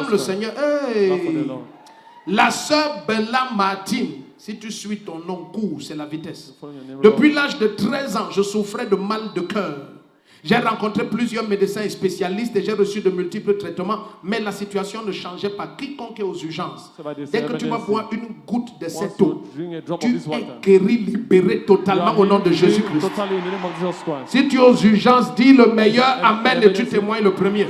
Acclame le Seigneur. Hey. La sœur Bella Martin, si tu suis ton nom court, c'est la vitesse. Depuis l'âge de 13 ans, je souffrais de mal de cœur. J'ai rencontré plusieurs médecins et spécialistes et j'ai reçu de multiples traitements, mais la situation ne changeait pas. Quiconque est aux urgences, dès que tu vas boire une goutte de cette eau, tu es guéri, libéré totalement au nom de Jésus-Christ. Si tu es aux urgences, dis le meilleur Amen et tu témoignes le premier.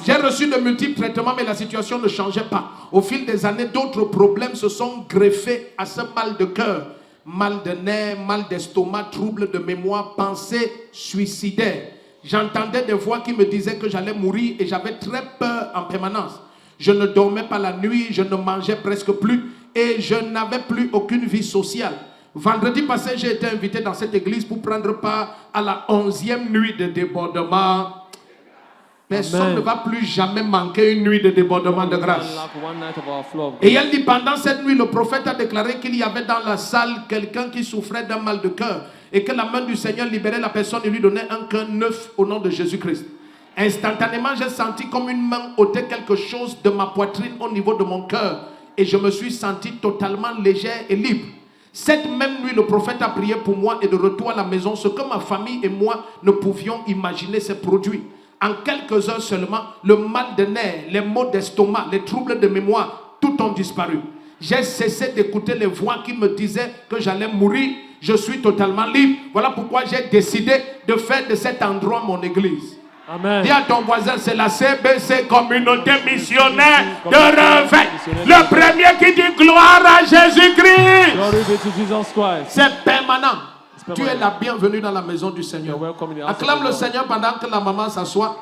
J'ai reçu de multiples traitements, mais la situation ne changeait pas. Au fil des années, d'autres problèmes se sont greffés à ce mal de cœur. Mal de nerfs, mal d'estomac, troubles de mémoire, pensées suicidaires. J'entendais des voix qui me disaient que j'allais mourir et j'avais très peur en permanence. Je ne dormais pas la nuit, je ne mangeais presque plus et je n'avais plus aucune vie sociale. Vendredi passé, j'ai été invité dans cette église pour prendre part à la 11e nuit de débordement. Personne ne va plus jamais manquer une nuit de débordement de grâce. Et elle dit, pendant cette nuit, le prophète a déclaré qu'il y avait dans la salle quelqu'un qui souffrait d'un mal de cœur et que la main du Seigneur libérait la personne et lui donnait un cœur neuf au nom de Jésus-Christ. Instantanément, j'ai senti comme une main ôtait quelque chose de ma poitrine au niveau de mon cœur et je me suis senti totalement légère et libre. Cette même nuit, le prophète a prié pour moi et de retour à la maison, ce que ma famille et moi ne pouvions imaginer s'est produit. En quelques heures seulement, le mal de nerfs, les maux d'estomac, les troubles de mémoire, tout ont disparu. J'ai cessé d'écouter les voix qui me disaient que j'allais mourir. Je suis totalement libre. Voilà pourquoi j'ai décidé de faire de cet endroit mon église. Amen. Dis à ton voisin, c'est la CBC, communauté missionnaire de réveil. Le premier qui dit gloire à Jésus-Christ. C'est permanent. Tu es la bienvenue dans la maison du Seigneur. Acclame le Seigneur pendant que la maman s'assoit.